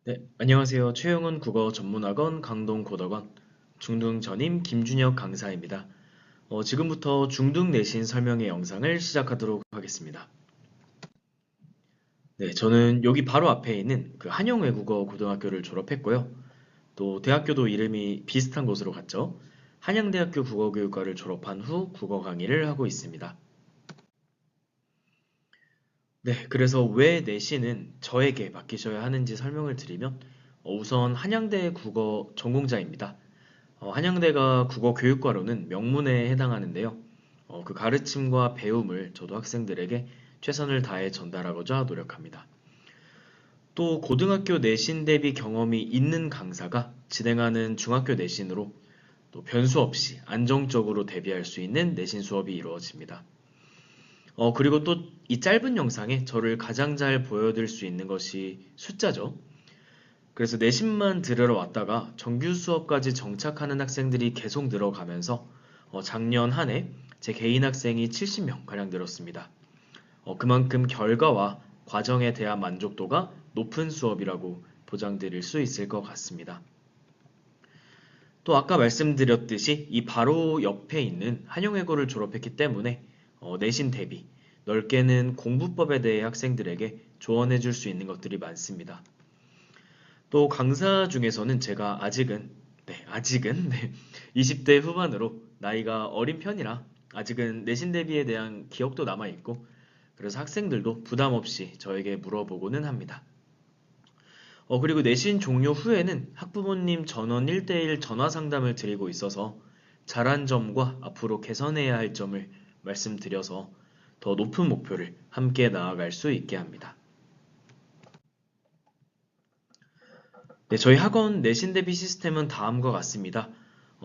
네, 안녕하세요. 최영은 국어 전문학원 강동고덕원 중등 전임 김준혁 강사입니다. 지금부터 중등 내신 설명의 영상을 시작하도록 하겠습니다. 네, 저는 여기 바로 앞에 있는 그 한영외국어 고등학교를 졸업했고요. 또 대학교도 이름이 비슷한 곳으로 갔죠. 한양대학교 국어교육과를 졸업한 후 국어 강의를 하고 있습니다. 네, 그래서 왜 내신은 저에게 맡기셔야 하는지 설명을 드리면 우선 한양대 국어 전공자입니다. 한양대가 국어교육과로는 명문에 해당하는데요. 그 가르침과 배움을 저도 학생들에게 최선을 다해 전달하고자 노력합니다. 또 고등학교 내신 대비 경험이 있는 강사가 진행하는 중학교 내신으로 또 변수 없이 안정적으로 대비할 수 있는 내신 수업이 이루어집니다. 그리고 또 이 짧은 영상에 저를 가장 잘 보여드릴 수 있는 것이 숫자죠. 그래서 내신만 들으러 왔다가 정규 수업까지 정착하는 학생들이 계속 늘어가면서 작년 한 해 제 개인 학생이 70명 가량 늘었습니다. 그만큼 결과와 과정에 대한 만족도가 높은 수업이라고 보장드릴 수 있을 것 같습니다. 또 아까 말씀드렸듯이 이 바로 옆에 있는 한영외고를 졸업했기 때문에 내신 대비 넓게는 공부법에 대해 학생들에게 조언해 줄 수 있는 것들이 많습니다. 또 강사 중에서는 제가 아직은 20대 후반으로 나이가 어린 편이라 아직은 내신 대비에 대한 기억도 남아있고 그래서 학생들도 부담 없이 저에게 물어보고는 합니다. 그리고 내신 종료 후에는 학부모님 전원 1대1 전화 상담을 드리고 있어서 잘한 점과 앞으로 개선해야 할 점을 말씀드려서 더 높은 목표를 함께 나아갈 수 있게 합니다. 네, 저희 학원 내신 대비 시스템은 다음과 같습니다.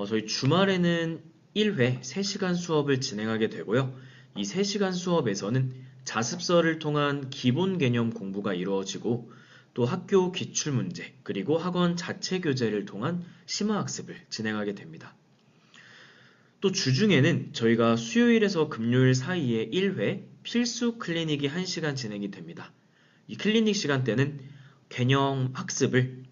저희 주말에는 1회 3시간 수업을 진행하게 되고요. 이 3시간 수업에서는 자습서를 통한 기본 개념 공부가 이루어지고 또 학교 기출문제 그리고 학원 자체 교재를 통한 심화학습을 진행하게 됩니다. 또 주중에는 저희가 수요일에서 금요일 사이에 1회 필수 클리닉이 1시간 진행이 됩니다. 이 클리닉 시간대는 개념 학습을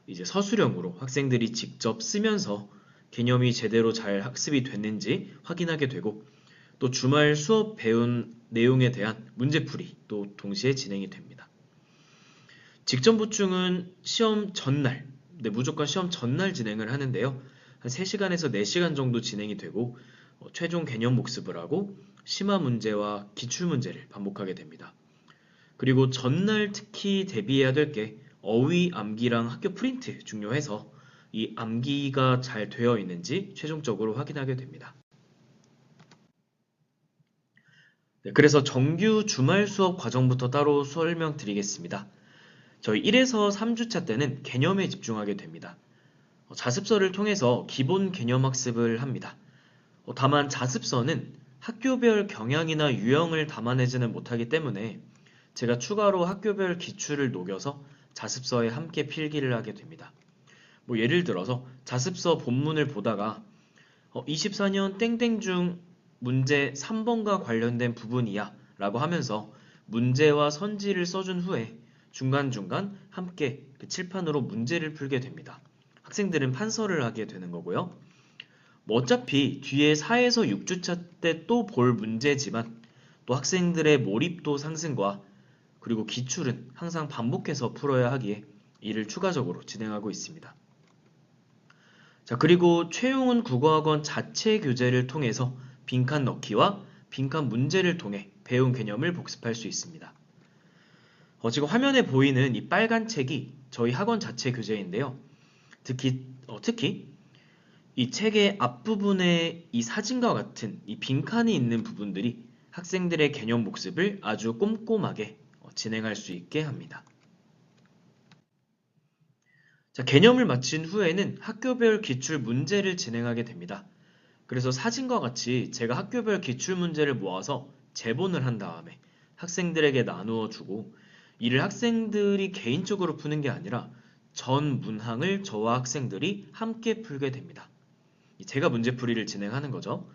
이제 서술형으로 학생들이 직접 쓰면서 개념이 제대로 잘 학습이 됐는지 확인하게 되고 또 주말 수업 배운 내용에 대한 문제풀이 또 동시에 진행이 됩니다. 직전 보충은 시험 전날, 네, 무조건 시험 전날 진행을 하는데요. 한 3시간에서 4시간 정도 진행이 되고 최종 개념 복습을 하고 심화 문제와 기출 문제를 반복하게 됩니다. 그리고 전날 특히 대비해야 될 게 어휘 암기랑 학교 프린트 중요해서 이 암기가 잘 되어 있는지 최종적으로 확인하게 됩니다. 네, 그래서 정규 주말 수업 과정부터 따로 설명드리겠습니다. 저희 1에서 3주차 때는 개념에 집중하게 됩니다. 자습서를 통해서 기본 개념 학습을 합니다. 다만 자습서는 학교별 경향이나 유형을 담아내지는 못하기 때문에 제가 추가로 학교별 기출을 녹여서 자습서에 함께 필기를 하게 됩니다. 뭐 예를 들어서 자습서 본문을 보다가 24년 땡땡 중 문제 3번과 관련된 부분이야 라고 하면서 문제와 선지를 써준 후에 중간중간 함께 그 칠판으로 문제를 풀게 됩니다. 학생들은 판서를 하게 되는 거고요. 뭐 어차피 뒤에 4에서 6주차 때 또 볼 문제지만 또 학생들의 몰입도 상승과 그리고 기출은 항상 반복해서 풀어야 하기에 이를 추가적으로 진행하고 있습니다. 자, 그리고 최용훈 국어학원 자체 교재를 통해서 빈칸 넣기와 빈칸 문제를 통해 배운 개념을 복습할 수 있습니다. 지금 화면에 보이는 이 빨간 책이 저희 학원 자체 교재인데요. 특히 이 책의 앞부분에 이 사진과 같은 이 빈칸이 있는 부분들이 학생들의 개념 복습을 아주 꼼꼼하게 진행할 수 있게 합니다. 자, 개념을 마친 후에는 학교별 기출 문제를 진행하게 됩니다. 그래서 사진과 같이 제가 학교별 기출 문제를 모아서 제본을 한 다음에 학생들에게 나누어 주고 이를 학생들이 개인적으로 푸는 게 아니라 전 문항을 저와 학생들이 함께 풀게 됩니다. 제가 문제풀이를 진행하는 거죠.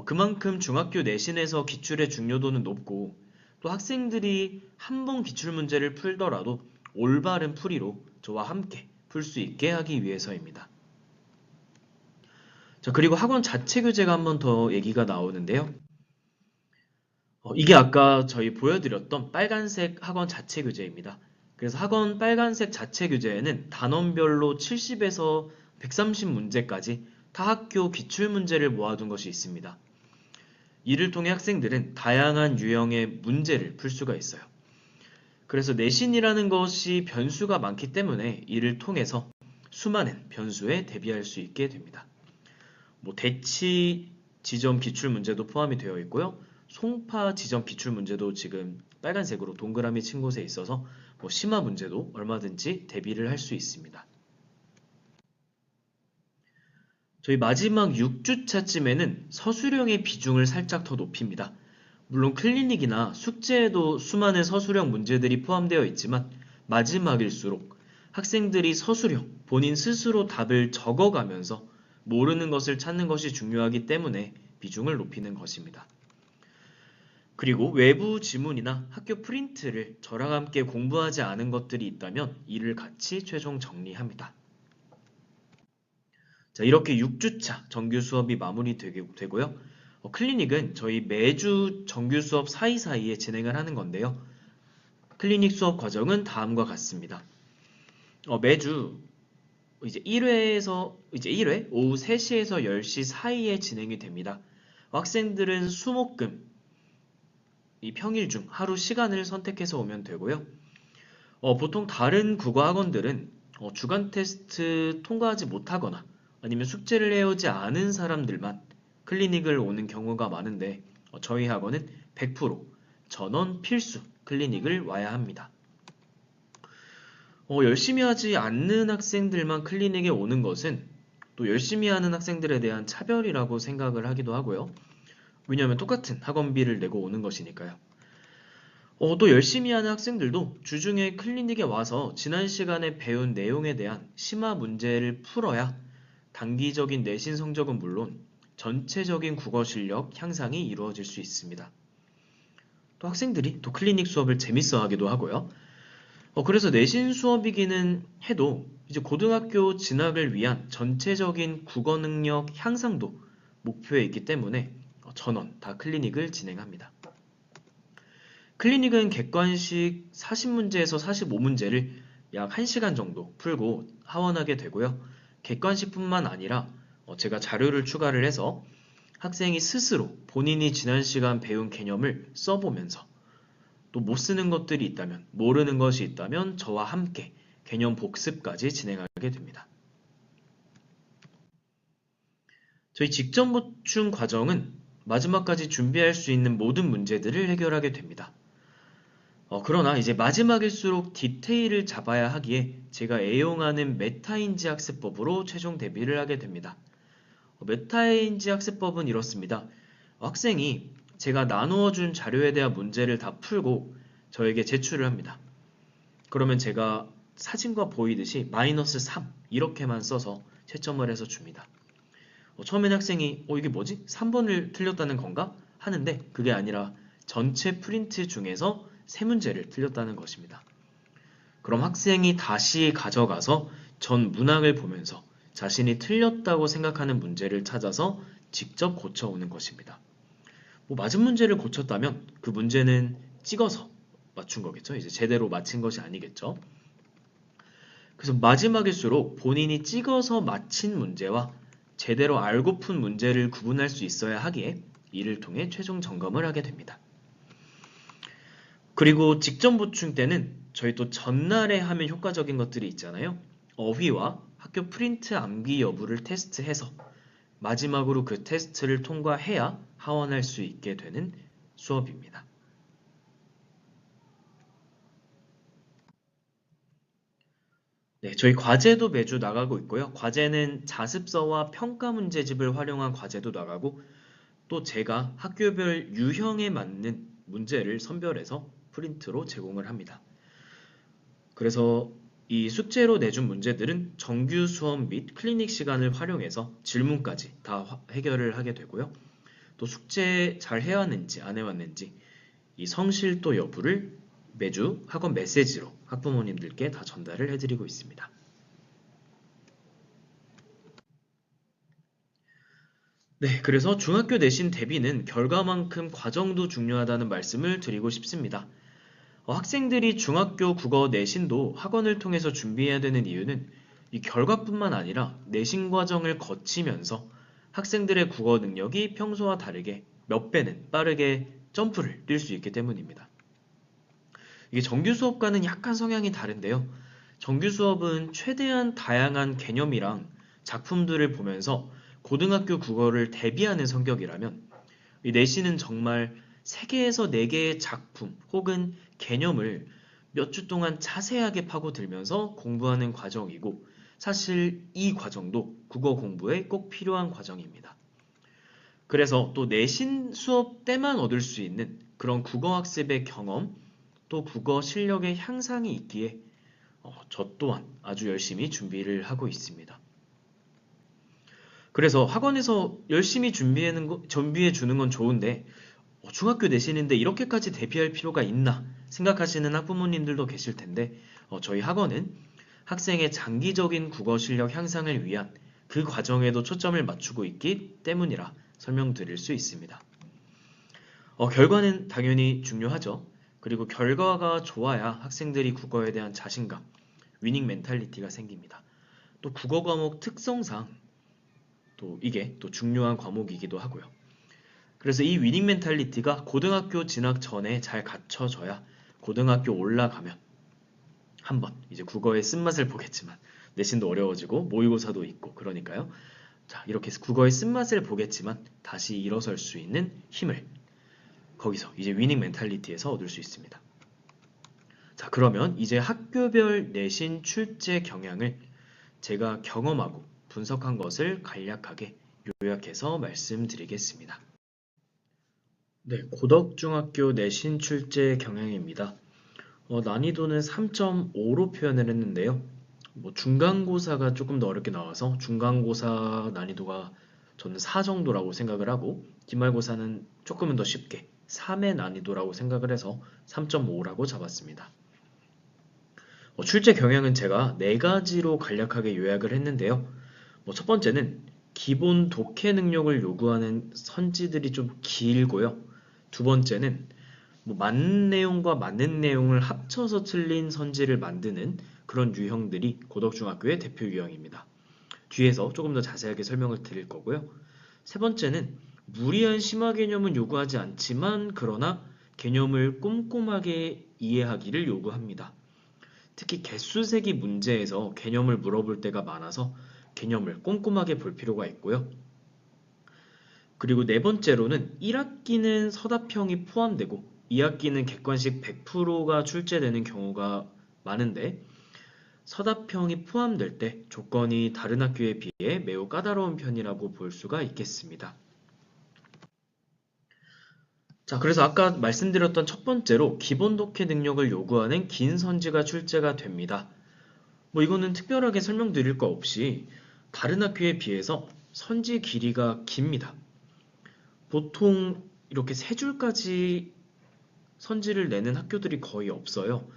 그만큼 중학교 내신에서 기출의 중요도는 높고 또 학생들이 한 번 기출 문제를 풀더라도 올바른 풀이로 저와 함께 풀 수 있게 하기 위해서입니다. 자, 그리고 학원 자체 교재가 한 번 더 얘기가 나오는데요. 이게 아까 저희 보여드렸던 빨간색 학원 자체 교재입니다. 그래서 학원 빨간색 자체 교재에는 단원별로 70에서 130문제까지 타학교 기출문제를 모아둔 것이 있습니다. 이를 통해 학생들은 다양한 유형의 문제를 풀 수가 있어요. 그래서 내신이라는 것이 변수가 많기 때문에 이를 통해서 수많은 변수에 대비할 수 있게 됩니다. 대치 지점 기출 문제도 포함이 되어 있고요. 송파 지점 기출 문제도 지금 빨간색으로 동그라미 친 곳에 있어서 심화 문제도 얼마든지 대비를 할 수 있습니다. 저희 마지막 6주차쯤에는 서술형의 비중을 살짝 더 높입니다. 물론 클리닉이나 숙제에도 수많은 서술형 문제들이 포함되어 있지만 마지막일수록 학생들이 서술형, 본인 스스로 답을 적어가면서 모르는 것을 찾는 것이 중요하기 때문에 비중을 높이는 것입니다. 그리고 외부 지문이나 학교 프린트를 저랑 함께 공부하지 않은 것들이 있다면 이를 같이 최종 정리합니다. 자, 이렇게 6주차 정규 수업이 마무리되고요. 클리닉은 저희 매주 정규 수업 사이사이에 진행을 하는 건데요. 클리닉 수업 과정은 다음과 같습니다. 매주 이제 1회 오후 3시에서 10시 사이에 진행이 됩니다. 학생들은 수목금 이 평일 중 하루 시간을 선택해서 오면 되고요. 보통 다른 국어 학원들은 주간 테스트 통과하지 못하거나 아니면 숙제를 해오지 않은 사람들만 클리닉을 오는 경우가 많은데 저희 학원은 100% 전원 필수 클리닉을 와야 합니다. 열심히 하지 않는 학생들만 클리닉에 오는 것은 또 열심히 하는 학생들에 대한 차별이라고 생각을 하기도 하고요. 왜냐하면 똑같은 학원비를 내고 오는 것이니까요. 또 열심히 하는 학생들도 주중에 클리닉에 와서 지난 시간에 배운 내용에 대한 심화 문제를 풀어야 단기적인 내신 성적은 물론 전체적인 국어 실력 향상이 이루어질 수 있습니다. 또 학생들이 또 클리닉 수업을 재밌어 하기도 하고요. 그래서 내신 수업이기는 해도 이제 고등학교 진학을 위한 전체적인 국어 능력 향상도 목표에 있기 때문에 전원 다 클리닉을 진행합니다. 클리닉은 객관식 40문제에서 45문제를 약 1시간 정도 풀고 하원하게 되고요. 객관식뿐만 아니라 제가 자료를 추가를 해서 학생이 스스로 본인이 지난 시간 배운 개념을 써보면서 또 못 쓰는 것들이 있다면, 모르는 것이 있다면 저와 함께 개념 복습까지 진행하게 됩니다. 저희 직전 보충 과정은 마지막까지 준비할 수 있는 모든 문제들을 해결하게 됩니다. 그러나 이제 마지막일수록 디테일을 잡아야 하기에 제가 애용하는 메타인지 학습법으로 최종 대비를 하게 됩니다. 메타인지 학습법은 이렇습니다. 학생이 제가 나누어 준 자료에 대한 문제를 다 풀고 저에게 제출을 합니다. 그러면 제가 사진과 보이듯이 -3 이렇게만 써서 채점을 해서 줍니다. 처음엔 학생이 이게 뭐지? 3번을 틀렸다는 건가? 하는데 그게 아니라 전체 프린트 중에서 3문제를 틀렸다는 것입니다. 그럼 학생이 다시 가져가서 전 문항을 보면서 자신이 틀렸다고 생각하는 문제를 찾아서 직접 고쳐오는 것입니다. 맞은 문제를 고쳤다면 그 문제는 찍어서 맞춘 거겠죠. 이제 제대로 맞힌 것이 아니겠죠. 그래서 마지막일수록 본인이 찍어서 맞힌 문제와 제대로 알고 푼 문제를 구분할 수 있어야 하기에 이를 통해 최종 점검을 하게 됩니다. 그리고 직전 보충 때는 저희 또 전날에 하면 효과적인 것들이 있잖아요. 어휘와 학교 프린트 암기 여부를 테스트해서 마지막으로 그 테스트를 통과해야 하원할 수 있게 되는 수업입니다. 네, 저희 과제도 매주 나가고 있고요. 과제는 자습서와 평가 문제집을 활용한 과제도 나가고 또 제가 학교별 유형에 맞는 문제를 선별해서 프린트로 제공을 합니다. 그래서 이 숙제로 내준 문제들은 정규 수업 및 클리닉 시간을 활용해서 질문까지 다 해결을 하게 되고요. 또 숙제 잘 해왔는지 안 해왔는지 이 성실도 여부를 매주 학원 메시지로 학부모님들께 다 전달을 해드리고 있습니다. 네, 그래서 중학교 내신 대비는 결과만큼 과정도 중요하다는 말씀을 드리고 싶습니다. 학생들이 중학교 국어 내신도 학원을 통해서 준비해야 되는 이유는 이 결과뿐만 아니라 내신 과정을 거치면서 학생들의 국어 능력이 평소와 다르게 몇 배는 빠르게 점프를 뛸 수 있기 때문입니다. 이게 정규 수업과는 약간 성향이 다른데요. 정규 수업은 최대한 다양한 개념이랑 작품들을 보면서 고등학교 국어를 대비하는 성격이라면 이 내신은 정말 3개에서 4개의 작품 혹은 개념을 몇 주 동안 자세하게 파고들면서 공부하는 과정이고 사실 이 과정도 국어 공부에 꼭 필요한 과정입니다. 그래서 또 내신 수업 때만 얻을 수 있는 그런 국어 학습의 경험 또 국어 실력의 향상이 있기에 저 또한 아주 열심히 준비를 하고 있습니다. 그래서 학원에서 열심히 준비해 주는 건 좋은데 중학교 내신인데 이렇게까지 대비할 필요가 있나 생각하시는 학부모님들도 계실 텐데 저희 학원은 학생의 장기적인 국어 실력 향상을 위한 그 과정에도 초점을 맞추고 있기 때문이라 설명드릴 수 있습니다. 결과는 당연히 중요하죠. 그리고 결과가 좋아야 학생들이 국어에 대한 자신감, 위닝 멘탈리티가 생깁니다. 또 국어 과목 특성상 또 이게 또 중요한 과목이기도 하고요. 그래서 이 위닝 멘탈리티가 고등학교 진학 전에 잘 갖춰져야 고등학교 올라가면 한번 이제 국어의 쓴맛을 보겠지만 내신도 어려워지고 모의고사도 있고 그러니까요. 자, 이렇게 국어의 쓴맛을 보겠지만 다시 일어설 수 있는 힘을 거기서 이제 위닝 멘탈리티에서 얻을 수 있습니다. 자, 그러면 이제 학교별 내신 출제 경향을 제가 경험하고 분석한 것을 간략하게 요약해서 말씀드리겠습니다. 네, 고덕중학교 내신 출제 경향입니다. 난이도는 3.5로 표현을 했는데요. 중간고사가 조금 더 어렵게 나와서 중간고사 난이도가 저는 4 정도라고 생각을 하고 기말고사는 조금은 더 쉽게 3의 난이도라고 생각을 해서 3.5라고 잡았습니다. 출제 경향은 제가 4가지로 간략하게 요약을 했는데요. 첫 번째는 기본 독해 능력을 요구하는 선지들이 좀 길고요. 두 번째는 맞는 내용과 맞는 내용을 합쳐서 틀린 선지를 만드는 그런 유형들이 고덕중학교의 대표 유형입니다. 뒤에서 조금 더 자세하게 설명을 드릴 거고요. 세 번째는 무리한 심화 개념은 요구하지 않지만 그러나 개념을 꼼꼼하게 이해하기를 요구합니다. 특히 개수세기 문제에서 개념을 물어볼 때가 많아서 개념을 꼼꼼하게 볼 필요가 있고요. 그리고 네 번째로는 1학기는 서답형이 포함되고 2학기는 객관식 100%가 출제되는 경우가 많은데 서답형이 포함될 때 조건이 다른 학교에 비해 매우 까다로운 편이라고 볼 수가 있겠습니다. 자, 그래서 아까 말씀드렸던 첫 번째로 기본 독해 능력을 요구하는 긴 선지가 출제가 됩니다. 이거는 특별하게 설명드릴 거 없이 다른 학교에 비해서 선지 길이가 깁니다. 보통 이렇게 3줄까지 선지를 내는 학교들이 거의 없어요.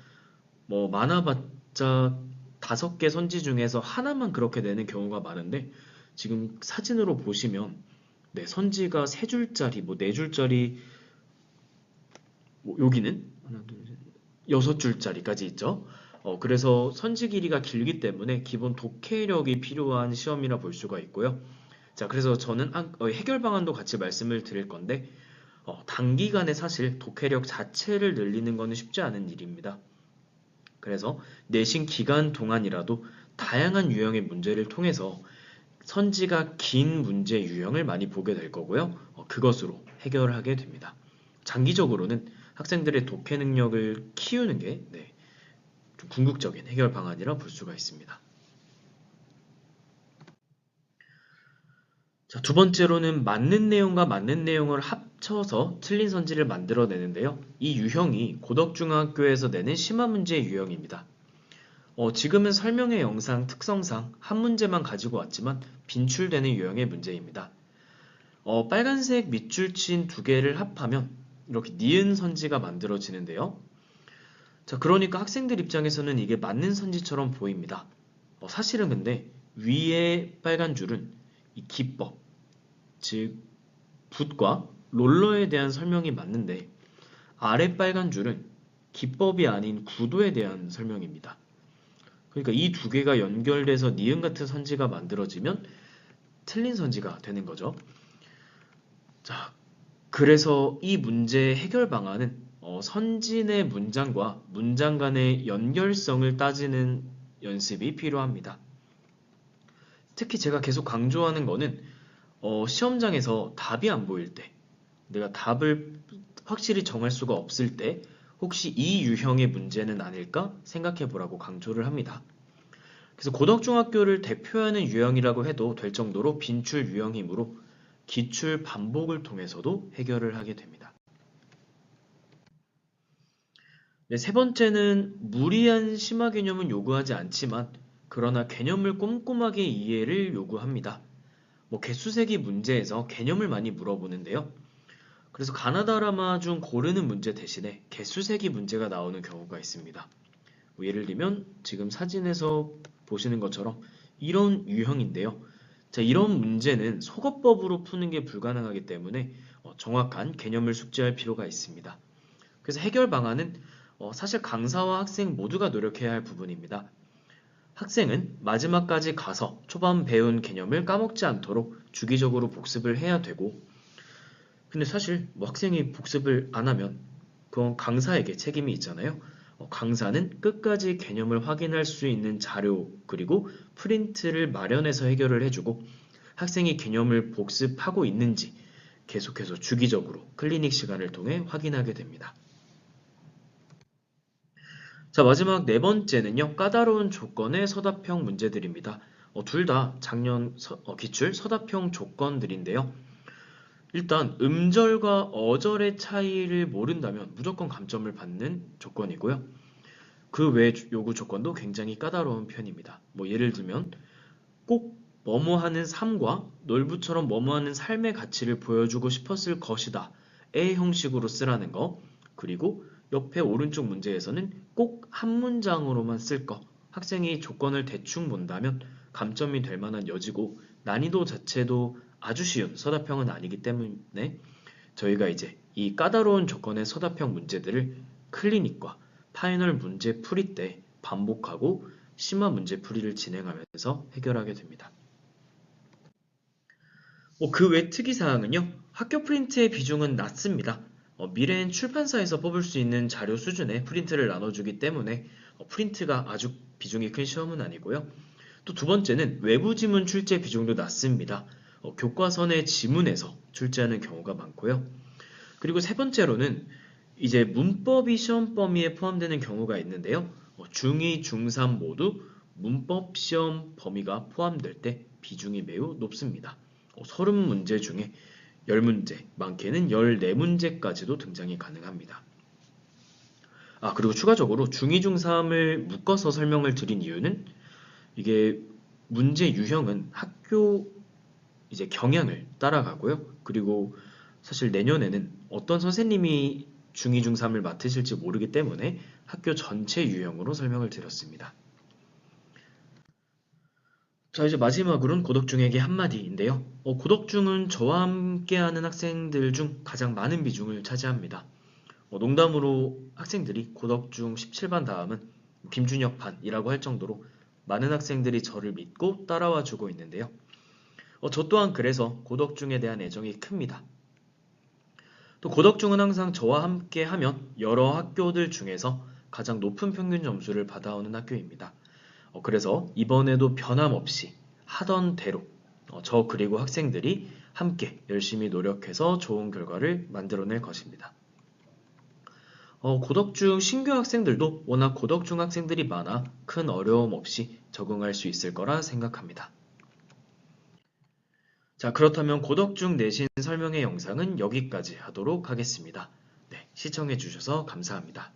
많아봤자 5개 선지 중에서 하나만 그렇게 내는 경우가 많은데 지금 사진으로 보시면 네, 선지가 3줄짜리, 4줄짜리 여기는 하나, 둘, 셋, 6줄짜리까지 있죠. 그래서 선지 길이가 길기 때문에 기본 독해력이 필요한 시험이라 볼 수가 있고요. 자, 그래서 저는 해결 방안도 같이 말씀을 드릴 건데 단기간에 사실 독해력 자체를 늘리는 것은 쉽지 않은 일입니다. 그래서 내신 기간 동안이라도 다양한 유형의 문제를 통해서 선지가 긴 문제 유형을 많이 보게 될 거고요. 그것으로 해결하게 됩니다. 장기적으로는 학생들의 독해 능력을 키우는 게 좀 궁극적인 해결 방안이라 볼 수가 있습니다. 자, 두 번째로는 맞는 내용과 맞는 내용을 합쳐서 틀린 선지를 만들어내는데요. 이 유형이 고덕중학교에서 내는 심화 문제의 유형입니다. 지금은 설명의 영상 특성상 한 문제만 가지고 왔지만 빈출되는 유형의 문제입니다. 빨간색 밑줄 친 2개를 합하면 이렇게 니은 선지가 만들어지는데요. 자, 그러니까 학생들 입장에서는 이게 맞는 선지처럼 보입니다. 사실은 근데 위에 빨간 줄은 이 기법, 즉 붓과 롤러에 대한 설명이 맞는데 아래 빨간 줄은 기법이 아닌 구도에 대한 설명입니다. 그러니까 이 두 개가 연결돼서 니은 같은 선지가 만들어지면 틀린 선지가 되는 거죠. 자, 그래서 이 문제의 해결 방안은 선지 내 문장과 문장 간의 연결성을 따지는 연습이 필요합니다. 특히 제가 계속 강조하는 거는 시험장에서 답이 안 보일 때, 내가 답을 확실히 정할 수가 없을 때 혹시 이 유형의 문제는 아닐까 생각해 보라고 강조를 합니다. 그래서 고등중학교를 대표하는 유형이라고 해도 될 정도로 빈출 유형이므로 기출 반복을 통해서도 해결을 하게 됩니다. 네, 세 번째는 무리한 심화 개념은 요구하지 않지만 그러나 개념을 꼼꼼하게 이해를 요구합니다. 개수세기 문제에서 개념을 많이 물어보는데요. 그래서 가나다라마 중 고르는 문제 대신에 개수세기 문제가 나오는 경우가 있습니다. 예를 들면 지금 사진에서 보시는 것처럼 이런 유형인데요. 자, 이런 문제는 속어법으로 푸는 게 불가능하기 때문에 정확한 개념을 숙지할 필요가 있습니다. 그래서 해결 방안은 사실 강사와 학생 모두가 노력해야 할 부분입니다. 학생은 마지막까지 가서 초반 배운 개념을 까먹지 않도록 주기적으로 복습을 해야 되고, 근데 사실 학생이 복습을 안 하면 그건 강사에게 책임이 있잖아요. 강사는 끝까지 개념을 확인할 수 있는 자료 그리고 프린트를 마련해서 해결을 해주고 학생이 개념을 복습하고 있는지 계속해서 주기적으로 클리닉 시간을 통해 확인하게 됩니다. 자, 마지막 네 번째는요. 까다로운 조건의 서답형 문제들입니다. 둘 다 작년 기출 서답형 조건들인데요. 일단 음절과 어절의 차이를 모른다면 무조건 감점을 받는 조건이고요. 그 외 요구 조건도 굉장히 까다로운 편입니다. 예를 들면 꼭 뭐뭐하는 삶과 놀부처럼 뭐뭐하는 삶의 가치를 보여주고 싶었을 것이다. 의 형식으로 쓰라는 거. 그리고 옆에 오른쪽 문제에서는 꼭 한 문장으로만 쓸 거. 학생이 조건을 대충 본다면 감점이 될 만한 여지고 난이도 자체도 아주 쉬운 서답형은 아니기 때문에 저희가 이제 이 까다로운 조건의 서답형 문제들을 클리닉과 파이널 문제 풀이 때 반복하고 심화 문제 풀이를 진행하면서 해결하게 됩니다. 그 외 특이사항은요. 학교 프린트의 비중은 낮습니다. 미래엔 출판사에서 뽑을 수 있는 자료 수준의 프린트를 나눠주기 때문에 프린트가 아주 비중이 큰 시험은 아니고요. 또 두 번째는 외부 지문 출제 비중도 낮습니다. 교과서 내 지문에서 출제하는 경우가 많고요. 그리고 세 번째로는 이제 문법이 시험 범위에 포함되는 경우가 있는데요. 중2, 중3 모두 문법 시험 범위가 포함될 때 비중이 매우 높습니다. 30문제 중에 10문제, 많게는 14문제까지도 등장이 가능합니다. 그리고 추가적으로 중2, 중3을 묶어서 설명을 드린 이유는 이게 문제 유형은 학교 이제 경향을 따라가고요. 그리고 사실 내년에는 어떤 선생님이 중2, 중3을 맡으실지 모르기 때문에 학교 전체 유형으로 설명을 드렸습니다. 자, 이제 마지막으로는 고덕중에게 한마디인데요. 고덕중은 저와 함께하는 학생들 중 가장 많은 비중을 차지합니다. 농담으로 학생들이 고덕중 17반 다음은 김준혁반이라고 할 정도로 많은 학생들이 저를 믿고 따라와 주고 있는데요. 저 또한 그래서 고덕중에 대한 애정이 큽니다. 또 고덕중은 항상 저와 함께 하면 여러 학교들 중에서 가장 높은 평균 점수를 받아오는 학교입니다. 그래서 이번에도 변함없이 하던 대로 저 그리고 학생들이 함께 열심히 노력해서 좋은 결과를 만들어낼 것입니다. 고덕중 신규 학생들도 워낙 고덕중 학생들이 많아 큰 어려움 없이 적응할 수 있을 거라 생각합니다. 자, 그렇다면 고덕중 내신 설명의 영상은 여기까지 하도록 하겠습니다. 네, 시청해주셔서 감사합니다.